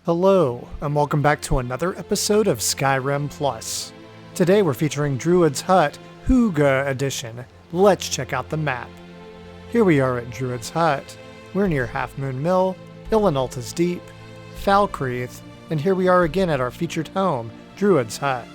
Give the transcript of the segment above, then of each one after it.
Hello, and welcome back to another episode of Skyrim Plus. Today we're featuring Druid's Hut, Hygge Edition. Let's check out the map. Here we are at Druid's Hut. We're near Half Moon Mill, Ilinalta's Deep, Falkreath, and here we are again at our featured home, Druid's Hut.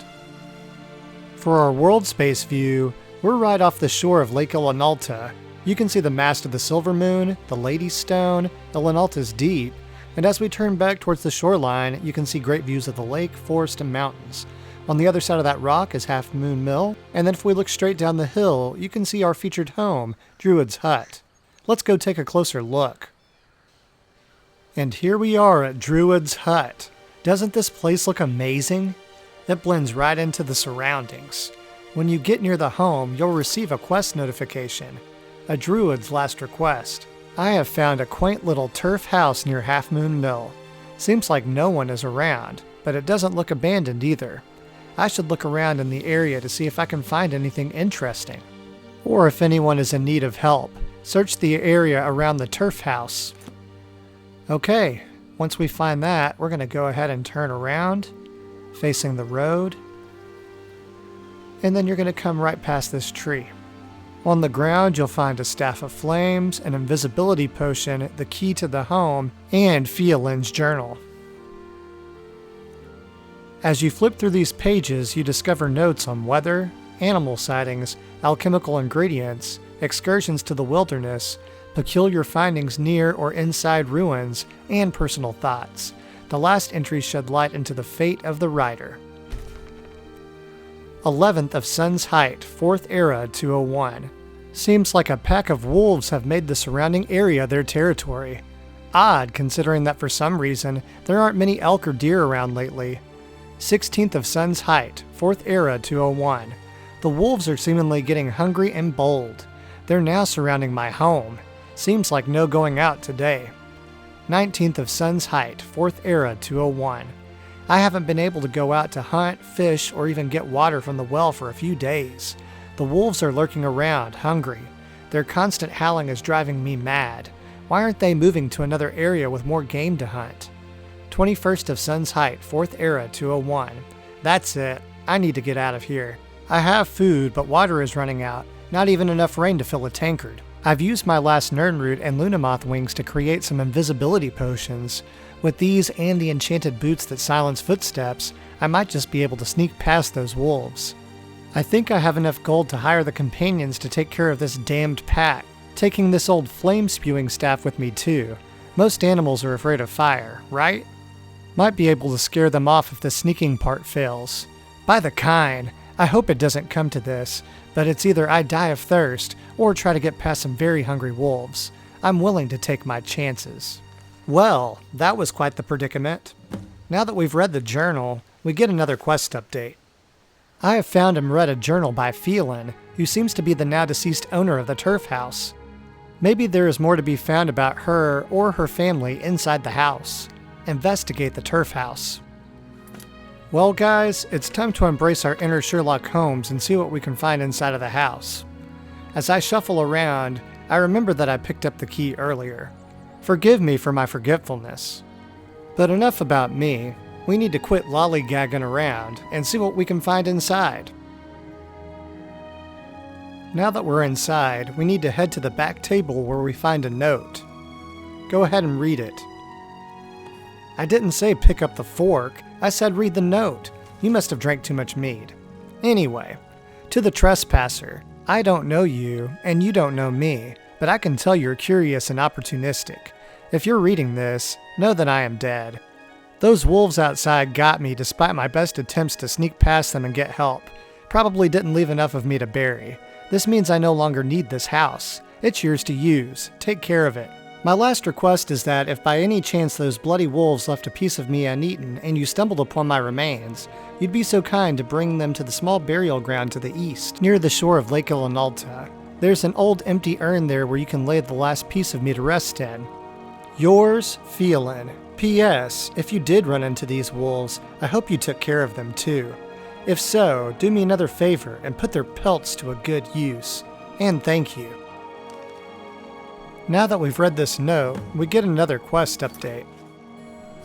For our world space view, we're right off the shore of Lake Ilinalta. You can see the mast of the Silver Moon, the Lady's Stone, Ilinalta's Deep, and as we turn back towards the shoreline, you can see great views of the lake, forest, and mountains. On the other side of that rock is Half Moon Mill, and then if we look straight down the hill, you can see our featured home, Druid's Hut. Let's go take a closer look. And here we are at Druid's Hut. Doesn't this place look amazing? It blends right into the surroundings. When you get near the home, you'll receive a quest notification, a Druid's last request. I have found a quaint little turf house near Half Moon Mill. Seems like no one is around, but it doesn't look abandoned either. I should look around in the area to see if I can find anything interesting. Or if anyone is in need of help, search the area around the turf house. Okay, once we find that, we're going to go ahead and turn around, facing the road. And then you're going to come right past this tree. On the ground, you'll find a Staff of Flames, an invisibility potion, the key to the home, and Fiolin's journal. As you flip through these pages, you discover notes on weather, animal sightings, alchemical ingredients, excursions to the wilderness, peculiar findings near or inside ruins, and personal thoughts. The last entries shed light into the fate of the writer. 11th of Sun's Height, 4th Era 201. Seems like a pack of wolves have made the surrounding area their territory. Odd, considering that for some reason, there aren't many elk or deer around lately. 16th of Sun's Height, 4th Era 201. The wolves are seemingly getting hungry and bold. They're now surrounding my home. Seems like no going out today. 19th of Sun's Height, 4th Era 201. I haven't been able to go out to hunt, fish, or even get water from the well for a few days. The wolves are lurking around, hungry. Their constant howling is driving me mad. Why aren't they moving to another area with more game to hunt? 21st of Sun's Height, 4th Era 201. That's it. I need to get out of here. I have food, but water is running out. Not even enough rain to fill a tankard. I've used my last Nirnroot and Lunamoth wings to create some invisibility potions. With these and the enchanted boots that silence footsteps, I might just be able to sneak past those wolves. I think I have enough gold to hire the companions to take care of this damned pack, taking this old flame-spewing staff with me too. Most animals are afraid of fire, right? Might be able to scare them off if the sneaking part fails. By the kind, I hope it doesn't come to this, but it's either I die of thirst or try to get past some very hungry wolves. I'm willing to take my chances. Well, that was quite the predicament. Now that we've read the journal, we get another quest update. I have found and read a journal by Fiolin, who seems to be the now deceased owner of the turf house. Maybe there is more to be found about her or her family inside the house. Investigate the turf house. Well guys, it's time to embrace our inner Sherlock Holmes and see what we can find inside of the house. As I shuffle around, I remember that I picked up the key earlier. Forgive me for my forgetfulness. But enough about me. We need to quit lollygagging around and see what we can find inside. Now that we're inside, we need to head to the back table where we find a note. Go ahead and read it. I didn't say pick up the fork, I said read the note. You must have drank too much mead. Anyway, to the trespasser, I don't know you, and you don't know me, but I can tell you're curious and opportunistic. If you're reading this, know that I am dead. Those wolves outside got me despite my best attempts to sneak past them and get help. Probably didn't leave enough of me to bury. This means I no longer need this house. It's yours to use. Take care of it. My last request is that if by any chance those bloody wolves left a piece of me uneaten and you stumbled upon my remains, you'd be so kind to bring them to the small burial ground to the east, near the shore of Lake Ilinalta. There's an old empty urn there where you can lay the last piece of me to rest in. Yours, Fiolin. P.S. If you did run into these wolves, I hope you took care of them too. If so, do me another favor and put their pelts to a good use. And thank you. Now that we've read this note, we get another quest update.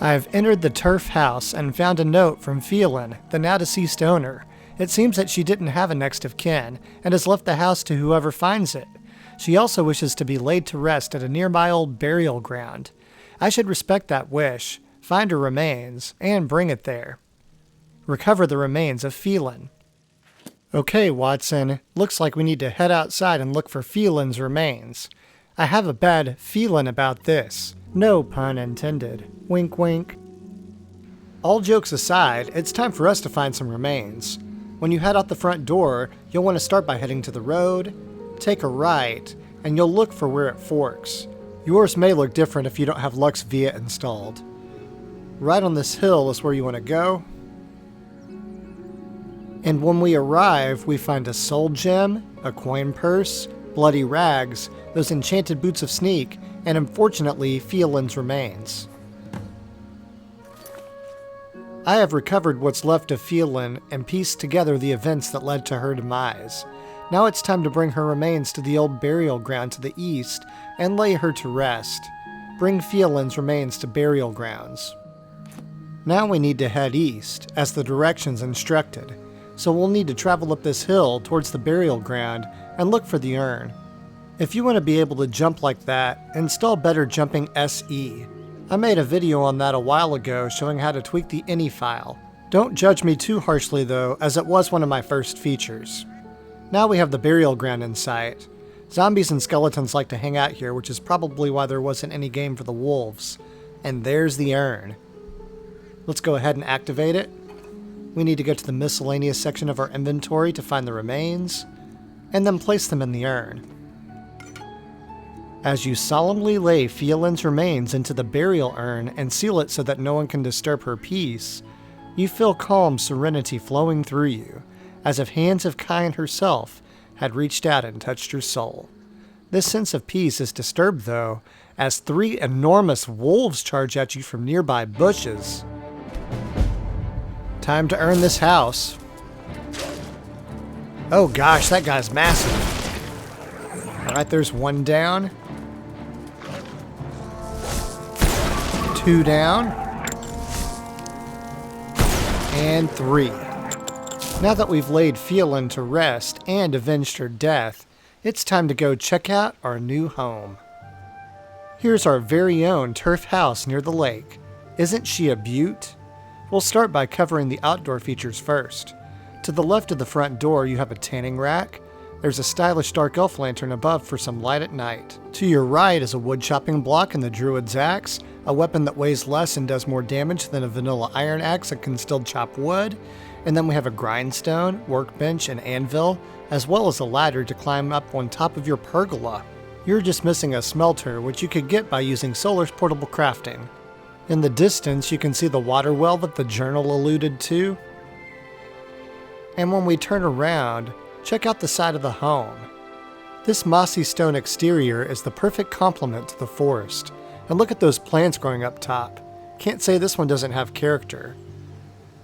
I've entered the turf house and found a note from Phelan, the now deceased owner. It seems that she didn't have a next of kin and has left the house to whoever finds it. She also wishes to be laid to rest at a nearby old burial ground. I should respect that wish, find her remains, and bring it there. Recover the remains of Phelan. Okay, Watson, looks like we need to head outside and look for Phelan's remains. I have a bad feeling about this. No pun intended. Wink wink. All jokes aside, it's time for us to find some remains. When you head out the front door, you'll want to start by heading to the road, take a right, and you'll look for where it forks. Yours may look different if you don't have Lux Via installed. Right on this hill is where you want to go. And when we arrive, we find a soul gem, a coin purse, bloody rags, those enchanted boots of sneak, and unfortunately, Phelan's remains. I have recovered what's left of Phelan and pieced together the events that led to her demise. Now it's time to bring her remains to the old burial ground to the east and lay her to rest. Bring Phelan's remains to burial grounds. Now we need to head east, as the directions instructed, so we'll need to travel up this hill towards the burial ground and look for the urn. If you want to be able to jump like that, install Better Jumping SE. I made a video on that a while ago showing how to tweak the INI file. Don't judge me too harshly though, as it was one of my first features. Now we have the burial ground in sight. Zombies and skeletons like to hang out here, which is probably why there wasn't any game for the wolves. And there's the urn. Let's go ahead and activate it. We need to go to the miscellaneous section of our inventory to find the remains, and then place them in the urn. As you solemnly lay Phelan's remains into the burial urn and seal it so that no one can disturb her peace, you feel calm serenity flowing through you, as if hands of Kyn herself had reached out and touched your soul. This sense of peace is disturbed, though, as 3 enormous wolves charge at you from nearby bushes. Time to earn this house. Oh gosh, that guy's massive. Alright, there's 1 down. 2 down. And 3. Now that we've laid Phelan to rest and avenged her death, it's time to go check out our new home. Here's our very own turf house near the lake. Isn't she a beaut? We'll start by covering the outdoor features first. To the left of the front door you have a tanning rack. There's a stylish dark elf lantern above for some light at night. To your right is a wood chopping block and the Druid's axe, a weapon that weighs less and does more damage than a vanilla iron axe that can still chop wood. And then we have a grindstone, workbench, and anvil, as well as a ladder to climb up on top of your pergola. You're just missing a smelter, which you could get by using Solar's portable crafting. In the distance, you can see the water well that the journal alluded to. And when we turn around, check out the side of the home. This mossy stone exterior is the perfect complement to the forest. And look at those plants growing up top. Can't say this one doesn't have character.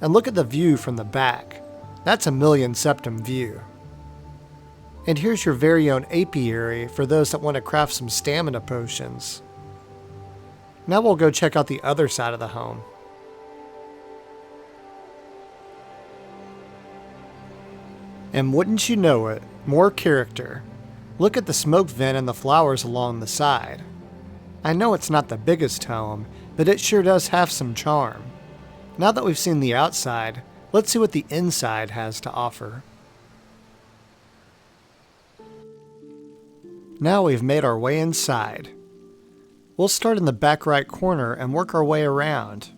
And look at the view from the back. That's a million septum view. And here's your very own apiary for those that want to craft some stamina potions. Now we'll go check out the other side of the home. And wouldn't you know it, more character. Look at the smoke vent and the flowers along the side. I know it's not the biggest home, but it sure does have some charm. Now that we've seen the outside, let's see what the inside has to offer. Now we've made our way inside. We'll start in the back right corner and work our way around.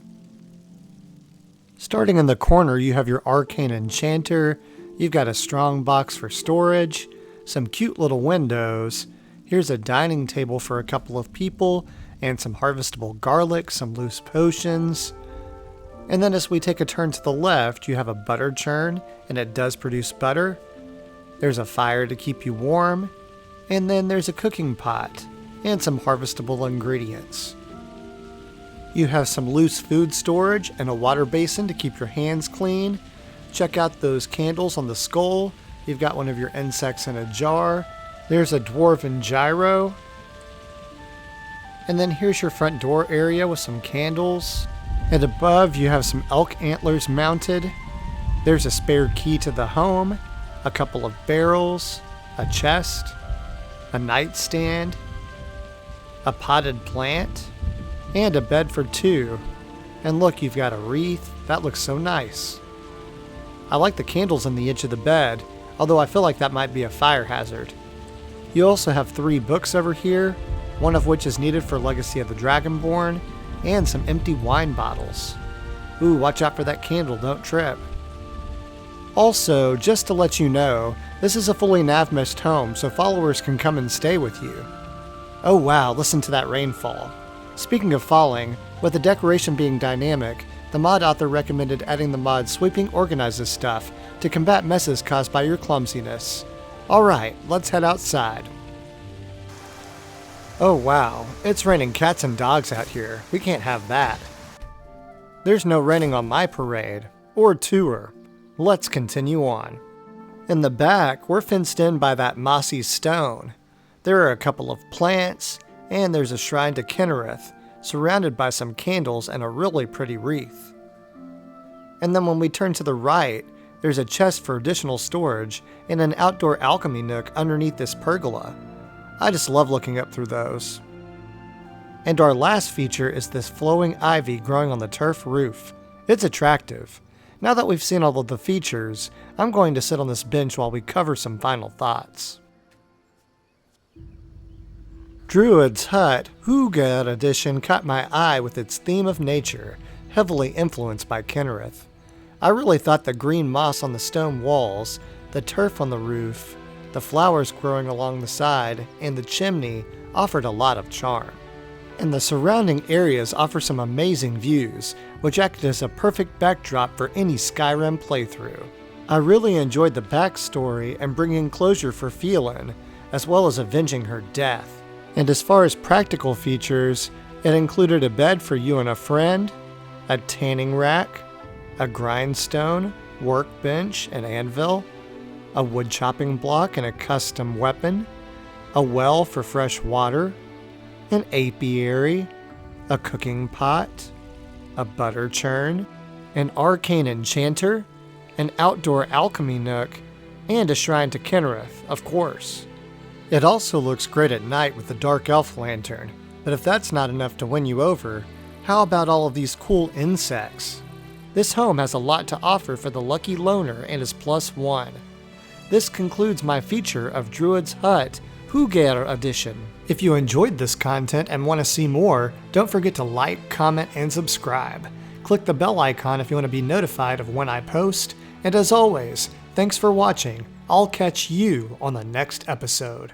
Starting in the corner, you have your arcane enchanter, you've got a strong box for storage, some cute little windows, here's a dining table for a couple of people, and some harvestable garlic, some loose potions. And then as we take a turn to the left, you have a butter churn, and it does produce butter. There's a fire to keep you warm, and then there's a cooking pot and some harvestable ingredients. You have some loose food storage and a water basin to keep your hands clean. Check out those candles on the skull. You've got one of your insects in a jar. There's a dwarven gyro. And then here's your front door area with some candles. And above you have some elk antlers mounted. There's a spare key to the home, a couple of barrels, a chest, a nightstand, a potted plant, and a bed for two. And look, you've got a wreath. That looks so nice. I like the candles on the edge of the bed, although I feel like that might be a fire hazard. You also have 3 books over here, one of which is needed for Legacy of the Dragonborn, and some empty wine bottles. Ooh, watch out for that candle, don't trip. Also, just to let you know, this is a fully nav-meshed home, so followers can come and stay with you. Oh wow, listen to that rainfall. Speaking of falling, with the decoration being dynamic, the mod author recommended adding the mod Sweeping Organizes Stuff to combat messes caused by your clumsiness. Alright, let's head outside. Oh wow, it's raining cats and dogs out here. We can't have that. There's no raining on my parade, or tour. Let's continue on. In the back, we're fenced in by that mossy stone. There are a couple of plants, and there's a shrine to Kynareth, surrounded by some candles and a really pretty wreath. And then when we turn to the right, there's a chest for additional storage and an outdoor alchemy nook underneath this pergola. I just love looking up through those. And our last feature is this flowing ivy growing on the turf roof. It's attractive. Now that we've seen all of the features, I'm going to sit on this bench while we cover some final thoughts. Druid's Hut Hygge Edition caught my eye with its theme of nature, heavily influenced by Kynareth. I really thought the green moss on the stone walls, the turf on the roof, the flowers growing along the side, and the chimney offered a lot of charm. And the surrounding areas offer some amazing views, which acted as a perfect backdrop for any Skyrim playthrough. I really enjoyed the backstory and bringing closure for Phelan, as well as avenging her death. And as far as practical features, it included a bed for you and a friend, a tanning rack, a grindstone, workbench, and anvil, a wood chopping block and a custom weapon, a well for fresh water, an apiary, a cooking pot, a butter churn, an arcane enchanter, an outdoor alchemy nook, and a shrine to Kynareth, of course. It also looks great at night with the dark elf lantern, but if that's not enough to win you over, how about all of these cool insects? This home has a lot to offer for the lucky loner and is +1. This concludes my feature of Druid's Hut Hygge Edition. If you enjoyed this content and want to see more, don't forget to like, comment, and subscribe. Click the bell icon if you want to be notified of when I post, and as always, thanks for watching. I'll catch you on the next episode.